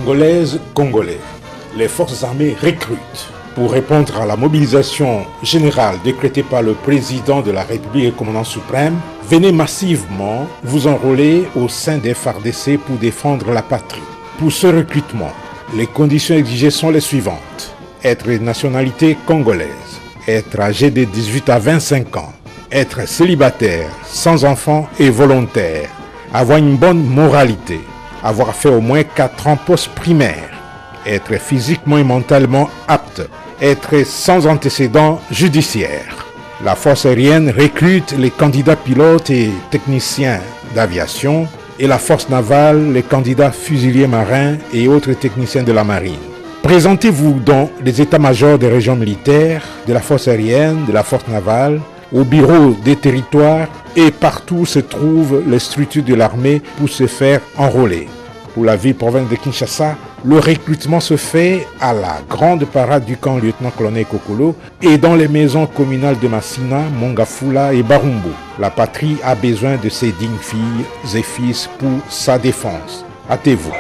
Congolaises, Congolais, les forces armées recrutent. Pour répondre à la mobilisation générale décrétée par le président de la République et commandant suprême, venez massivement vous enrôler au sein des FARDC pour défendre la patrie. Pour ce recrutement, les conditions exigées sont les suivantes. Être de nationalité congolaise, être âgé de 18 à 25 ans, être célibataire, sans enfant et volontaire, avoir une bonne moralité, avoir fait au moins 4 ans post-primaire, être physiquement et mentalement apte, être sans antécédents judiciaires. La force aérienne recrute les candidats pilotes et techniciens d'aviation et la force navale les candidats fusiliers marins et autres techniciens de la marine. Présentez-vous dans les états-majors des régions militaires, de la force aérienne, de la force navale, au bureau des territoires et partout où se trouvent les structures de l'armée pour se faire enrôler. Pour la ville-province de Kinshasa, le recrutement se fait à la grande parade du camp lieutenant-colonel Kokolo et dans les maisons communales de Massina, Mongafula et Barumbu. La patrie a besoin de ses dignes filles et fils pour sa défense. Hâtez-vous.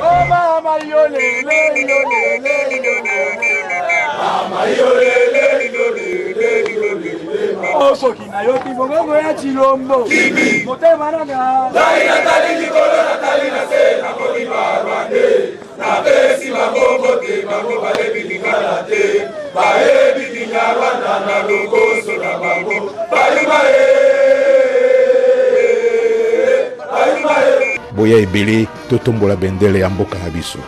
Boya ebele totombola bendele ya mboka na biso.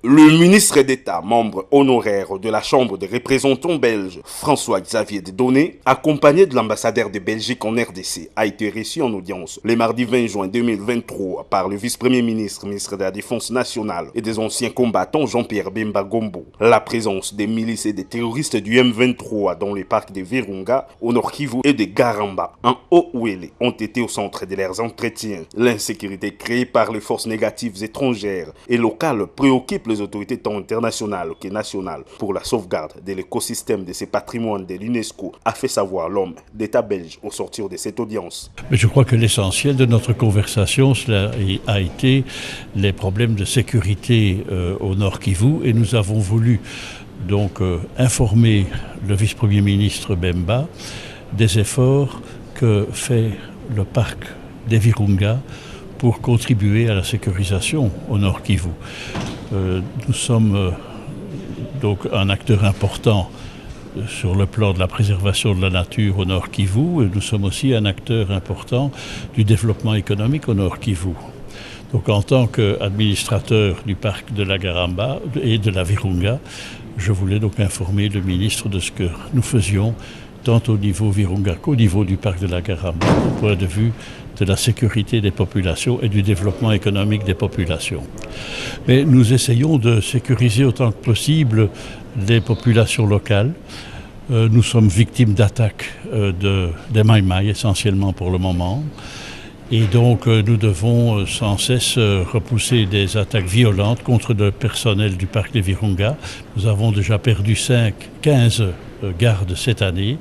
Le ministre d'État, membre honoraire de la Chambre des représentants belges, François-Xavier Dieudonné, accompagné de l'ambassadeur de Belgique en RDC, a été reçu en audience le mardi 20 juin 2023 par le vice-premier ministre, ministre de la Défense nationale et des anciens combattants Jean-Pierre Bemba Gombo. La présence des milices et des terroristes du M23 dans les parcs de Virunga, au Nord Kivu et de Garamba, en Haut-Ouélé, ont été au centre de leurs entretiens. L'insécurité créée par les forces négatives étrangères et locales préoccupe les autorités tant internationales que nationales pour la sauvegarde de l'écosystème de ces patrimoines de l'UNESCO, a fait savoir l'homme d'État belge au sortir de cette audience. Mais je crois que l'essentiel de notre conversation cela a été les problèmes de sécurité au Nord Kivu et nous avons voulu donc informer le vice-premier ministre Bemba des efforts que fait le parc des Virunga pour contribuer à la sécurisation au Nord Kivu. Nous sommes donc un acteur important sur le plan de la préservation de la nature au Nord Kivu et nous sommes aussi un acteur important du développement économique au Nord Kivu. Donc en tant qu'administrateur du parc de la Garamba et de la Virunga, je voulais donc informer le ministre de ce que nous faisions tant au niveau Virunga qu'au niveau du parc de la Garamba, au point de vue de la sécurité des populations et du développement économique des populations. Mais nous essayons de sécuriser autant que possible les populations locales. Nous sommes victimes d'attaques des Maïmaï essentiellement pour le moment. Et donc nous devons sans cesse repousser des attaques violentes contre le personnel du parc des Virunga. Nous avons déjà perdu 15 gardes cette année.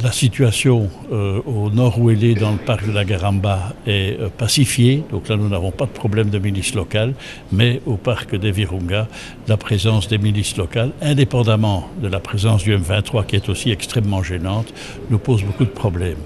La situation au nord-ouélé dans le parc de la Garamba est pacifiée, donc là nous n'avons pas de problème de milices locales, mais au parc des Virunga, la présence des milices locales, indépendamment de la présence du M23 qui est aussi extrêmement gênante, nous pose beaucoup de problèmes.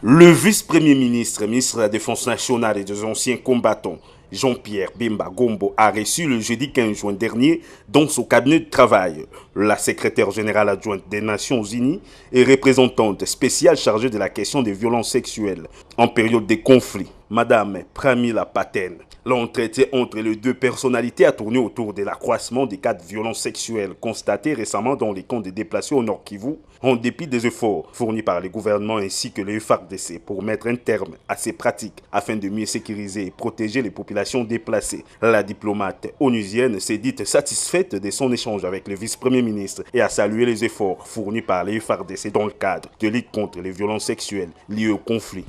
Le vice-premier ministre, ministre de la Défense nationale et des anciens combattants, Jean-Pierre Bemba Gombo, a reçu le jeudi 15 juin dernier dans son cabinet de travail la secrétaire générale adjointe des Nations Unies et représentante spéciale chargée de la question des violences sexuelles en période de conflit, Madame Pramila Paten. L'entretien entre les deux personnalités a tourné autour de l'accroissement des cas de violences sexuelles constatés récemment dans les camps de déplacés au Nord Kivu, en dépit des efforts fournis par les gouvernements ainsi que les FARDC pour mettre un terme à ces pratiques afin de mieux sécuriser et protéger les populations déplacées. La diplomate onusienne s'est dite satisfaite de son échange avec le vice-premier ministre et a salué les efforts fournis par les FARDC dans le cadre de lutte contre les violences sexuelles liées au conflit.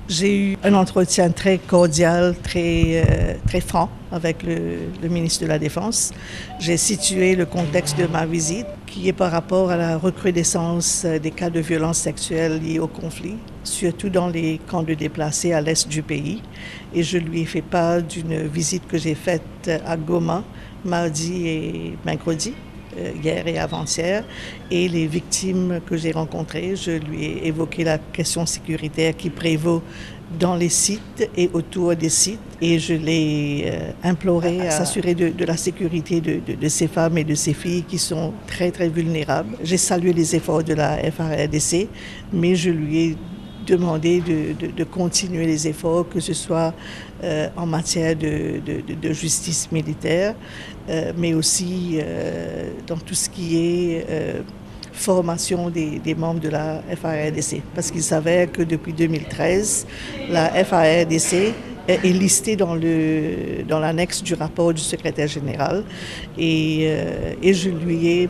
J'ai eu un entretien très cordial, très franc avec le ministre de la Défense. J'ai situé le contexte de ma visite, qui est par rapport à la recrudescence des cas de violences sexuelles liés au conflit, surtout dans les camps de déplacés à l'est du pays. Et je lui ai fait part d'une visite que j'ai faite à Goma, mardi et mercredi, hier et avant-hier, et les victimes que j'ai rencontrées, je lui ai évoqué la question sécuritaire qui prévaut dans les sites et autour des sites, et je l'ai imploré à s'assurer de la sécurité de ces femmes et de ces filles qui sont très très vulnérables. J'ai salué les efforts de la FARDC, mais je lui ai demandé de continuer les efforts, que ce soit en matière de justice militaire, mais aussi dans tout ce qui est formation des membres de la FARDC. Parce qu'il s'avère que depuis 2013, la FARDC est listée dans l'annexe du rapport du secrétaire général, et je lui ai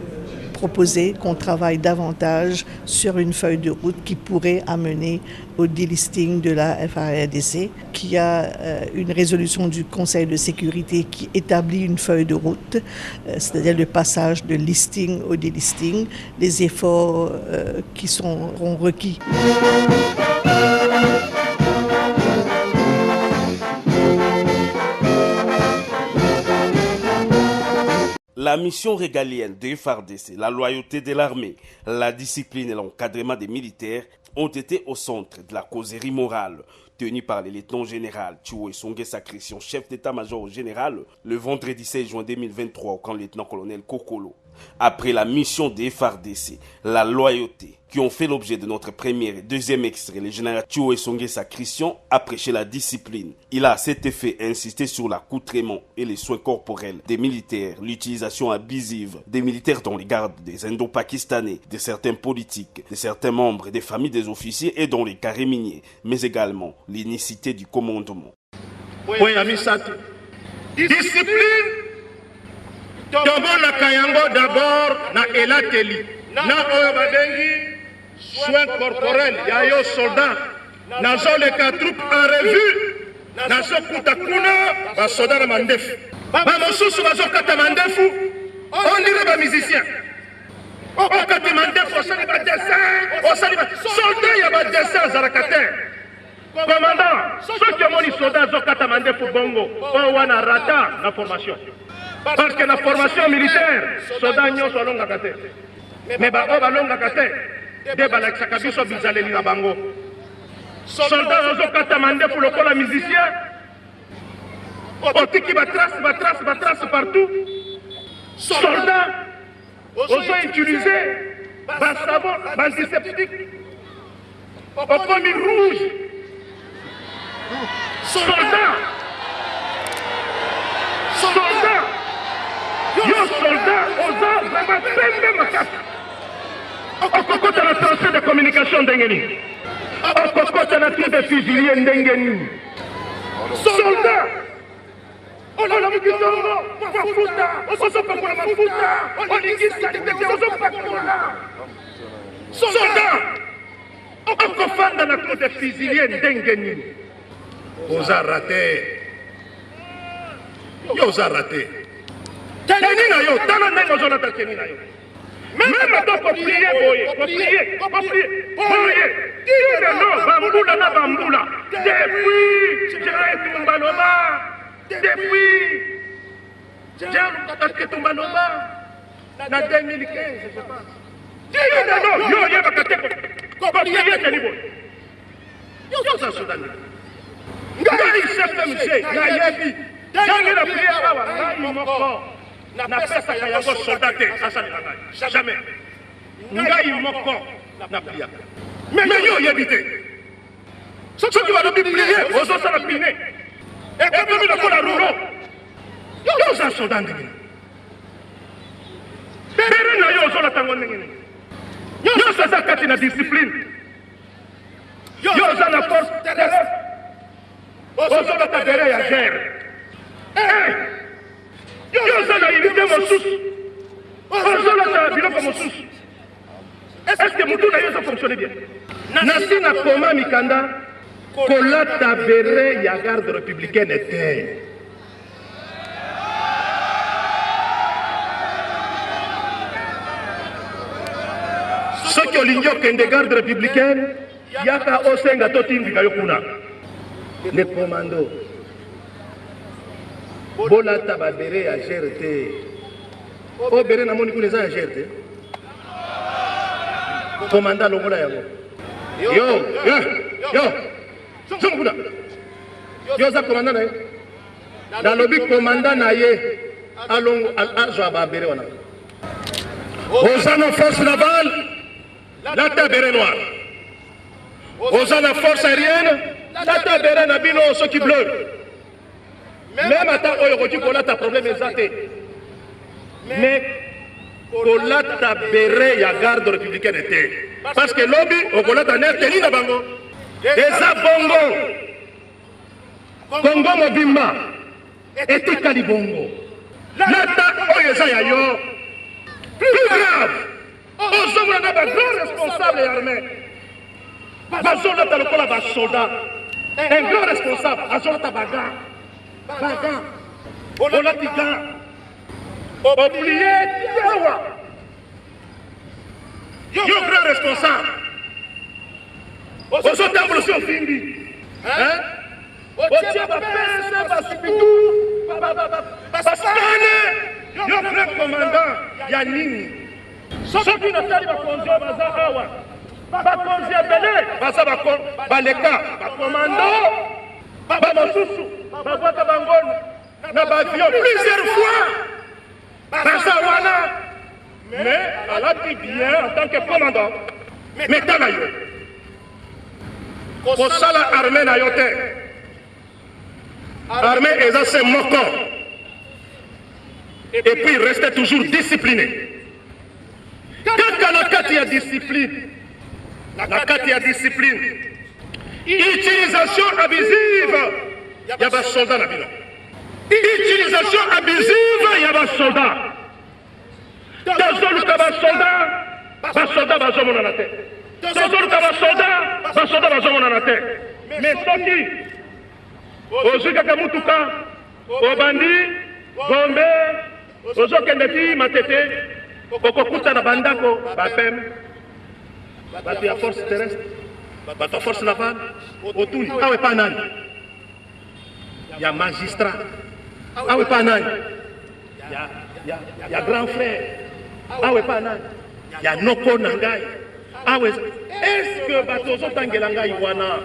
proposé qu'on travaille davantage sur une feuille de route qui pourrait amener au delisting de la FARDC, qui a une résolution du Conseil de sécurité qui établit une feuille de route, c'est-à-dire le passage de listing au delisting, les efforts qui seront requis. La mission régalienne de FARDC, la loyauté de l'armée, la discipline et l'encadrement des militaires ont été au centre de la causerie morale tenue par le lieutenant général Thioué Songuessa Christian, chef d'état-major général, le vendredi 16 juin 2023 au camp lieutenant-colonel Kokolo. Après la mission des FARDC, la loyauté, qui ont fait l'objet de notre premier et deuxième extrait, le général Thioué Songuessa Christian a prêché la discipline. Il a à cet effet insisté sur l'accoutrement et les soins corporels des militaires, l'utilisation abusive des militaires dans les gardes des Indo-Pakistanais, de certains politiques, de certains membres des familles des officiers et dans les carrés miniers, mais également l'inicité du commandement. Discipline tomonaka yango d'abord na elateli na oyo babengi soins corporels ya yo soldat nazoleka troupe en revue nazokuta kuna basoda na mandefu bamosusu bazokata mandefu ondire bamusicien okati mandefu osali badessin osali soldat ya badessin azalaka te commandant soki omoni soldat azokata mandefu bongo oyo wana rata na formation. Parce que la formation militaire, soda nyonso alongaka te. Mais bao balongaka te, de balakisaka biso bizaleli na bango. Soldat ozokata mandefu lokola musicien, otiki batrace partout. Soldat ozo-utiliser basavon, antiseptique, okomi rouge. Soldat yo soldat oza vraiment pembe makasi okokota na transfert de communication ndenge nini okokota na tour de fusilier ndenge nini soldat olamuki tongo mafuta ozopakola mafuta olingisa litete ozopakola soldat okofanda na tour de fusilier ndenge nini oza raté yo oza raté. Teni na yo, tala ndenge ozolata teni na yo. Même ato kopriye boye, kopriye, boye. Dire non, bambula na bambula. Depuis, j'ai Tumbaloba. Depuis, j'ai Tumbaloba. Na 2015, je pense. Dire non, yo yeba kate kopriye teni boye. Yo sa Sudan. Ngai chef monsieur, na yebi. Jange la prière awa, ngai moko. Na pesa yango soldat te asali na ngai jamais ngai moko na prière mais yo yebite soki balobi prière ozosala pine ekabemi lokola ruro yo oza soldat ndenge bere na yo ozolata ngo ndenge nini nyonso eza kati na discipline yo oza na force terrestre ozolata bere ya guerre yo za na unité mosusu ozolata biloko mosusu est-ce que mutu na yo eza fonctionne bien nasi na koma mikanda kolata bere ya garde républicaine te. Soki olingi okende garde républicaine yaka osenga totindika yo kuna. Les commandos bolata babere ya GRT o bere namoni kuna eza ya GRT commandant longola yango yo zomo kuna yo za commandant na ye nalobi commandant na ye alongo azwa babere wana oza na force navale lata bere noir oza na force aérienne lata bere na bino soki bleu même ata oyo koki kolata problème eza te mais kolata bere ya garde républicaine te parce que lobi okolata ne teni na bango eza bongo kongo mobimba etikali bongo lata oyo eza ya yo plus grave ozomona bagrand responsable ya armée bazolata lokola basoldat un grand responsable azolata baga olati ga oblie yawa yo grand responsable ozotambola si ofimbi otie bapese basipitu basane yo grand commandant ya nini soki natali bakonzi oyo baza awa bakonzi ebele baza baleka bakomando bamosusu babwaka bango na bavion plusieurs fois baza wana mais alati bien en tant que commandant mais tala yo kosala armée na yo te armée eza se moko et puis rester toujours discipliné kaka na kati ya discipline utilisation abusive ya basoldat na bino utilisation abusive ya basoldat tozoluka basoldat bazomonana te tozoluka basoldat bazomonana te mais soki ozwi kaka mutuka obandi gombe ozokende ti matete okokuta na bandako bapeme bato ya force terrestre bato ya force navale otuni awe pa nani ya magistrat awe pa nani ya grand frère awe pa nani ya noko na ngai awe est-ce que bato ozotangela ngai wana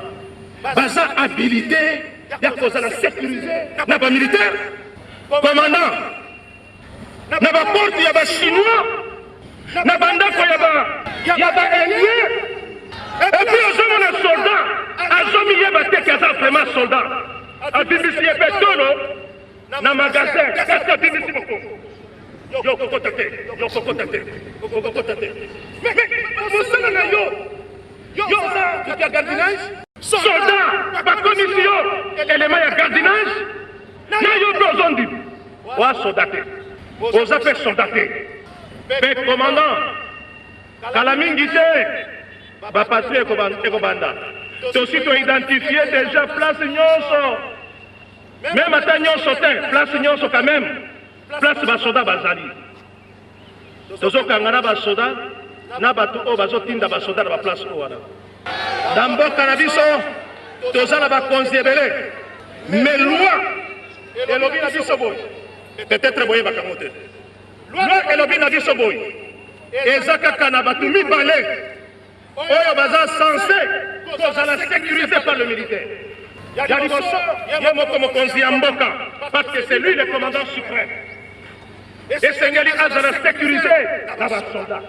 baza habilité ya kozala sécurisé na bamilitaire commandant na baporte ya bachinois na bandako ya baindien epuis ozomona soldat azomiyeba te ke aza vraiment soldat abimisi ye mpe tolo na magasin kasi abimisi mokongo yo kokota te mosala na yo oza ya gardinage soldat bakomisi yo elema ya gardinage na yo mpe ozondi oa soldat te oza mpe soldat te mpe commandant kala mingi te bapatrie ekobanda tosi toidentifie déjà place nyonso même ata nyonso te place nyonso quand même place basoda bazali tozokanga na basoda na bato oyo bazotinda basoda na baplace oyo wana na mboka na biso toza na bakonzi ebele mais loi elobi na biso boye peut-être boyebaka ngo te loi elobi na biso boye eza kaka na bato mibale oyo baza censé kozala sécurisé par le militaire ya liboso ye moko mokonzi ya mboka parce que c'est lui le commandant suprême esengeli azala sécurisé na basoldat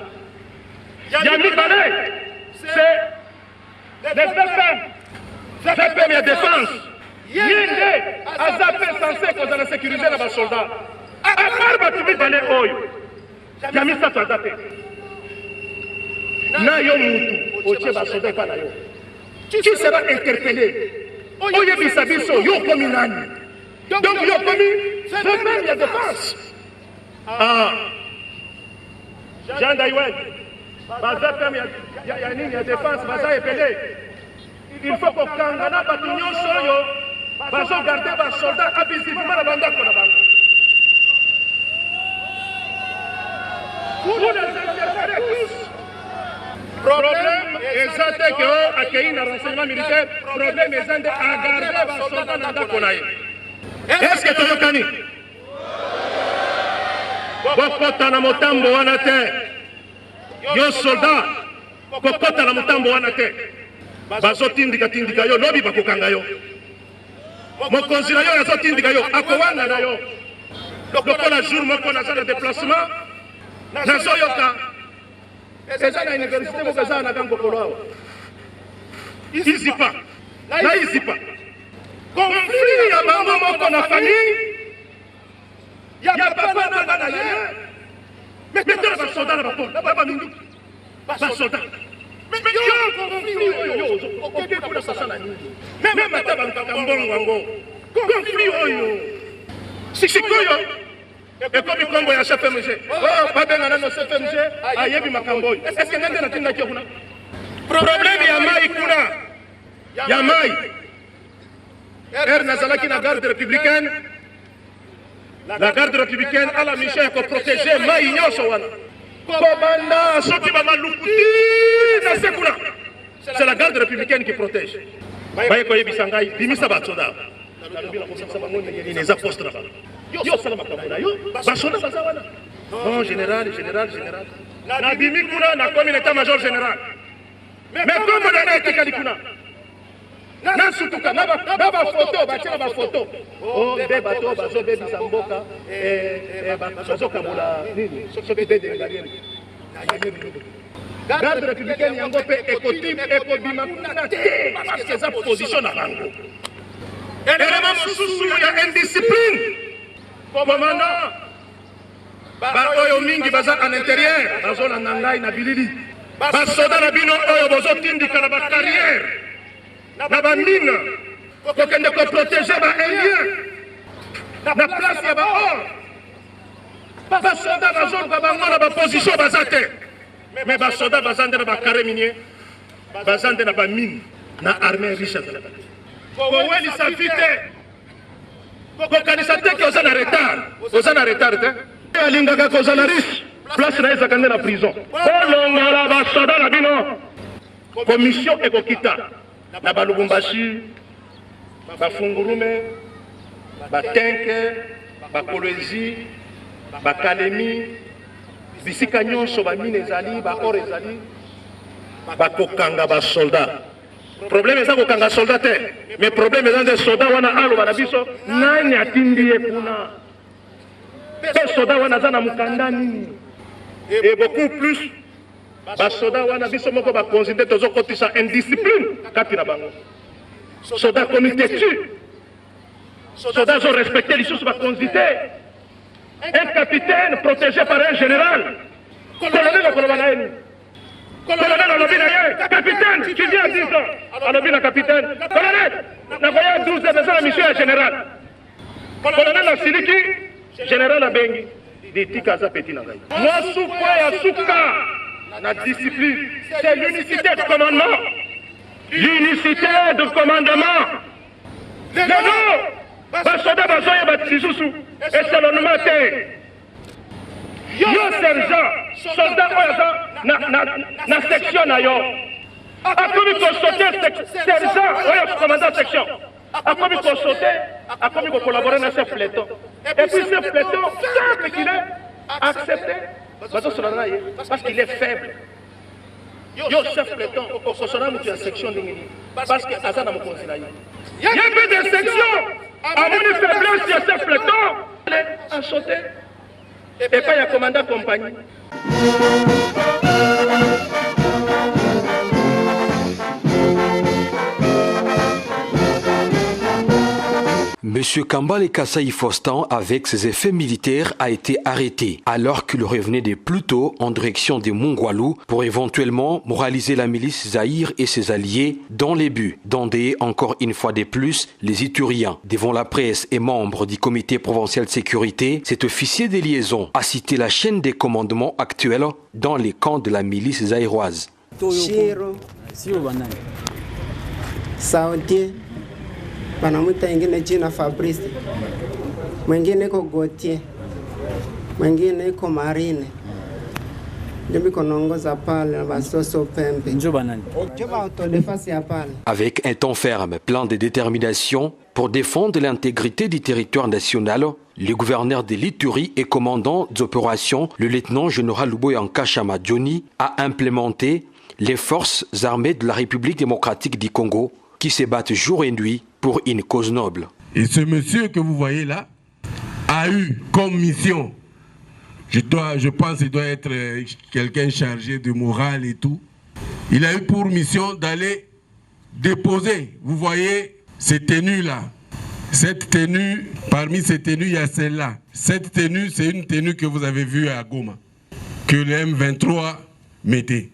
ya mibale c'est les VPM ya défense ye nde aza mpe censé kozala sécurisé na basoldat apart bato mibale oyo ya misato aza te na yo mutu otie basoldat epa na yo tu seras interpellé oyebisa biso yo komi nani donc yo komi VPM ya défense Jean Daiwen baza VPM ya nini ya défense baza epele il faut kokangana bato nyonso oyo bazogarde basoldat abusivement na bandako na bango. Vous les interpellez tous. Problème eza te ke o akei na renseignement militaire, problème eza nde agarde basoldat na ndako na ye. Est-ce que toyokani? Bokota na motambo wana te. Yo soldat kokota na motambo wana te. Bazotindika yo lobi bakokanga yo. Mokonzi na yo azotindika yo akowanga na yo. Lokola jour moko naza na déplacement nazoyoka eza na université moko eza na kankokolo awa izipa na izipa conflit ya bango moko na famille ya papa na bana na ye metela basoda na bapona na baminduki basoda yo conflit oyo okoki kuna sasana nini meme ata bankambongo yango conflit oyo sikoyo ekomi kombo ya CFMG babenga nano CFMG ayebi makambo oyo eske nende natindaki kuna problème ya mai kuna ya mai nazalaki na garde républicaine la garde républicaine a la mission ya koprotege mai nyonso wana kobanda soki bamalukuti na se kuna c'est la garde républicaine qui protège baye koyebisa ngai bimisa basoda eza poste na bango yo sala makambo na yo basoda baza wana non général nabimi kuna nakomi na état major général mais kombo na ngai etikali kuna nasutuka na bafoto batyela bafoto mbe bato bazobebisa mboka bazokabola nini soki dedengalieni garde républicaine yango mpe ekobima kuna te parce que eza position na bango elema mosusu ya indiscipline commandant baoyo mingi baza en intérieur bazolanda ngai na bilili basoda na bino oyo bozotindika na bacarrière na bamine kokende koprotege baindien na place ya baor basoda bazoluka bango na baposition baza te mais basoda baza nde na bacarré minier baza nde na bamine na armée riche azalaka te kowelisa vi te kokanisa te ke oza na retard te alingaka kozala riche place na ezaka nde na prison kolongola basoda na bino commission ekokita na balubumbashi bafungurume batenke bakolwezi bakalemi bisika nyonso bamine ezali baor ezali bakokanga basoldat problème eza kokanga soldat te mais problème eza nde soldat wana aloba na biso nani atindi ye kuna mpe soldat wana aza na mokanda nini et beaucoup plus basoldat wana biso moko bakonzi nde tozokotisa indiscipline kati na bango soldat komi têtu soldat azorespecte lisusu bakonzi te un capitaine protégé par un général colonel akoloba na ye nini colonel alobi na ye capitaine tu viens à 10 ans alobi na capitaine colonel nakoya 12 ans eza na mission ya général colonel asiliki général abengi ditika aza peti na ngai mwasuka ya suka na discipline c'est l'unicité de commandement lelo basoda bazoyeba lisusu eselonema te yo sergent soldat oyo aza na section na yo akomi kosaute sergent oyo commandant section akomi kosaute akomi kocollaborer na chef peloton et puis chef peloton simple qu'il est accepté bazosolana na ye parce qu'il est faible yo chef peloton okosona mutu ya section ndenge nini parce que aza na mokonzi na ye ye mpe de section amoni faiblesse ya chef peloton asaute epai ya commandant compagnie. Monsieur Kambale Kassaï Fostan, avec ses effets militaires, a été arrêté alors qu'il revenait de Pluto en direction de Mongwalu pour éventuellement moraliser la milice Zaïre et ses alliés dans les buts d'endeuiller encore une fois de plus les Ituriens. Devant la presse et membres du comité provincial de sécurité, cet officier de liaison a cité la chaîne des commandements actuels dans les camps de la milice zaïroise. Saudie, panamuita ingine jina Fabrice, mwingine iko Gautier, mwingine iko Marine. Avec un ton ferme, plein de détermination pour défendre l'intégrité du territoire national, le gouverneur de l'Ituri et commandant d'opération, le lieutenant-général Luboyanka Chamadjoni, a implémenté les forces armées de la République démocratique du Congo qui se battent jour et nuit pour une cause noble. Et ce monsieur que vous voyez là a eu comme mission, je pense qu'il doit être quelqu'un chargé de morale et tout. Il a eu pour mission d'aller déposer, vous voyez, ces tenues-là. Cette tenue, parmi ces tenues, il y a celle-là. Cette tenue, c'est une tenue que vous avez vue à Goma, que le M23 mettait.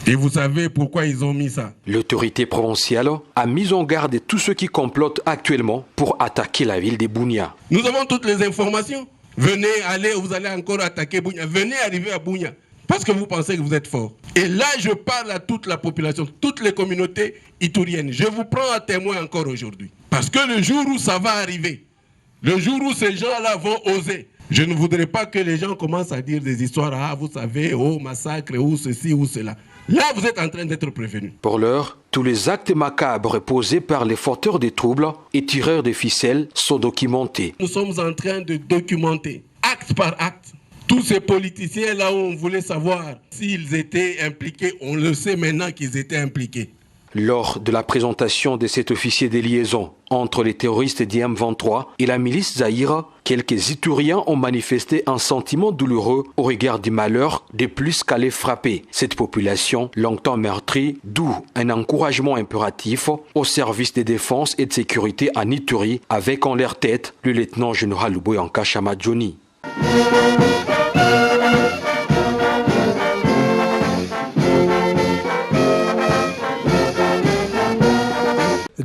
Et vous savez pourquoi ils ont mis ça? L'autorité provinciale a mis en garde tous ceux qui complotent actuellement pour attaquer la ville de Bunia. Nous avons toutes les informations. Venez, allez, vous allez encore attaquer Bunia. Venez arriver à Bunia, parce que vous pensez que vous êtes fort. Et là, je parle à toute la population, toutes les communautés ituriennes. Je vous prends à témoin encore aujourd'hui. Parce que le jour où ça va arriver, le jour où ces gens-là vont oser, je ne voudrais pas que les gens commencent à dire des histoires, ah, vous savez, oh, massacre, ou ceci, ou cela. Là, vous êtes en train d'être prévenus. Pour l'heure, tous les actes macabres posés par les fauteurs de troubles et tireurs de ficelles sont documentés. Nous sommes en train de documenter, acte par acte, tous ces politiciens-là où on voulait savoir s'ils étaient impliqués. On le sait maintenant qu'ils étaient impliqués. Lors de la présentation de cet officier de liaison entre les terroristes du M23 et la milice Zaïre, quelques Ituriens ont manifesté un sentiment douloureux au regard du malheur de plus qu'à les frapper. Cette population, longtemps meurtrie, d'où un encouragement impératif au service de défense et de sécurité en Ituri, avec en leur tête le lieutenant-général Luboyanka Chamadjoni.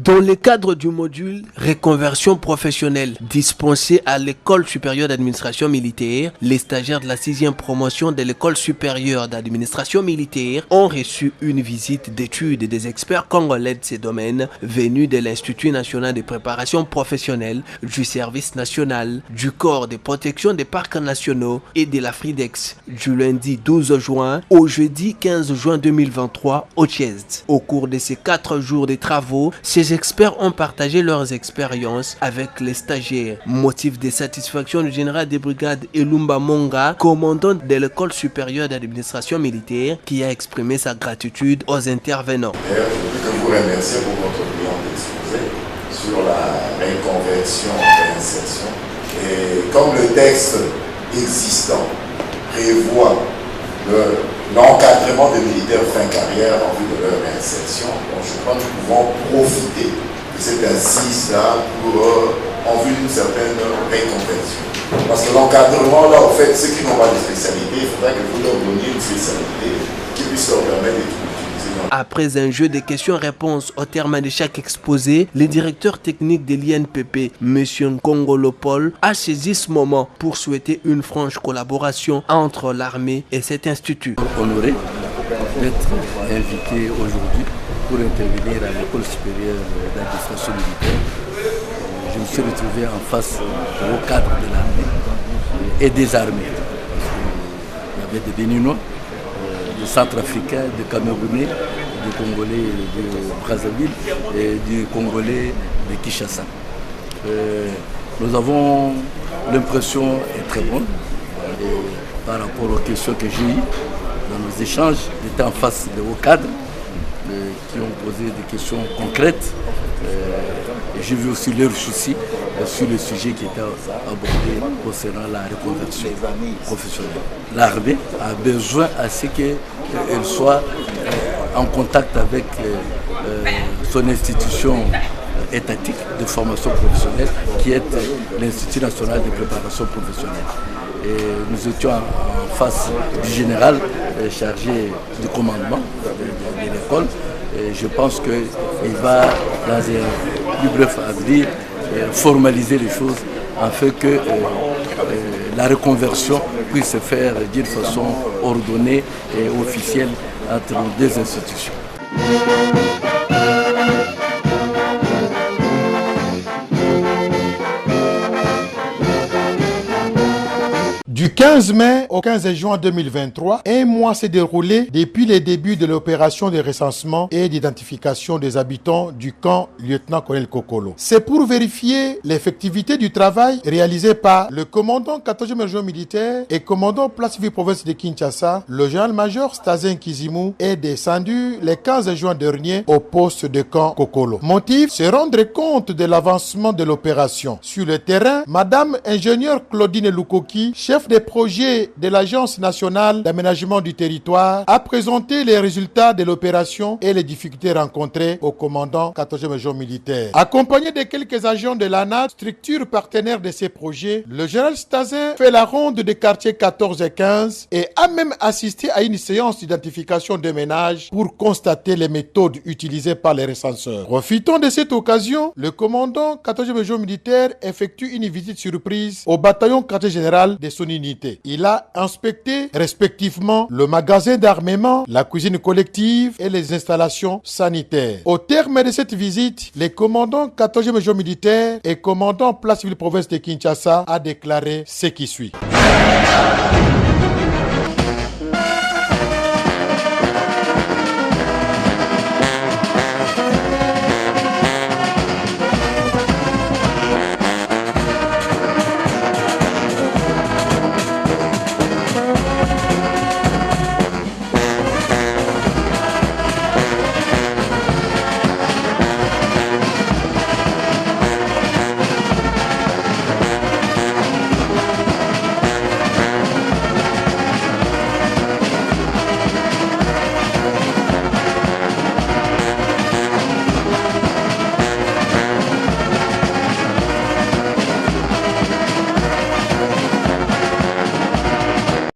Dans le cadre du module reconversion professionnelle dispensé à l'école supérieure d'administration militaire, les stagiaires de la 6e promotion de l'école supérieure d'administration militaire ont reçu une visite d'études des experts congolais de ces domaines venus de l'Institut national de préparation professionnelle, du service national, du corps de protection des parcs nationaux et de la FRIDEX du lundi 12 juin au jeudi 15 juin 2023 au Tchèze. Au cours de ces 4 jours de travaux, ces experts ont partagé leurs expériences avec les stagiaires. Motif de satisfaction du général de brigade Elumba Monga, commandant de l'école supérieure d'administration militaire, qui a exprimé sa gratitude aux intervenants. D'ailleurs, je veux vous remercier pour votre brillant exposé sur la reconversion et l'insertion. Et comme le texte existant prévoit l'encadrement des militaires fin carrière en vue de leur insertion, donc je crois que nous pouvons profiter de cette assise-là en vue d'une certaine reconversion. Parce que l'encadrement, là, en fait, ceux qui n'ont pas de spécialité, il faudrait que vous leur donniez une spécialité qui puisse leur permettre d'utiliser. Après un jeu de questions-réponses au terme de chaque exposé, le directeur technique de l'INPP, M. Nkongolo Paul, a saisi ce moment pour souhaiter une franche collaboration entre l'armée et cet institut. Honoré d'être invité aujourd'hui pour intervenir à l'école supérieure d'administration militaire. Je me suis retrouvé en face au cadre de l'armée et des armées. Il y avait des Béninois, des Centrafricains, des Camerounais, des Congolais de Brazzaville et des Congolais de Kinshasa. Nous avons l'impression est très bonne par rapport aux questions que j'ai eues dans nos échanges. J'étais en face de hauts cadres qui ont posé des questions concrètes. J'ai vu aussi leurs soucis sur le sujet qui était abordé concernant la reconversion professionnelle. L'armée a besoin à ce qu'elle soit en contact avec son institution étatique de formation professionnelle qui est l'Institut national de préparation professionnelle. Et nous étions en face du général chargé du commandement de l'école. Et je pense qu'il va, dans un plus bref avenir, formaliser les choses afin que la reconversion puisse se faire d'une façon ordonnée et officielle entre les deux institutions. 15 mai au 15 juin 2023, un mois s'est déroulé depuis les débuts de l'opération de recensement et d'identification des habitants du camp lieutenant-colonel Kokolo. C'est pour vérifier l'effectivité du travail réalisé par le commandant 14e région militaire et commandant place civile province de Kinshasa, le général-major Stazen Kizimu est descendu le 15 juin dernier au poste de camp Kokolo. Motif, se rendre compte de l'avancement de l'opération. Sur le terrain, Madame ingénieure Claudine Lukoki, chef des projets de l'Agence nationale d'aménagement du territoire, a présenté les résultats de l'opération et les difficultés rencontrées au commandant 14e région militaire. Accompagné de quelques agents de l'ANAT, structure partenaire de ces projets, le général Stazen fait la ronde des quartiers 14 et 15 et a même assisté à une séance d'identification des ménages pour constater les méthodes utilisées par les recenseurs. Profitant de cette occasion, le commandant 14e région militaire effectue une visite surprise au bataillon quartier général de son unité. Il a inspecté respectivement le magasin d'armement, la cuisine collective et les installations sanitaires. Au terme de cette visite, les commandants 14e région militaire et commandant place civile province de Kinshasa a déclaré ce qui suit.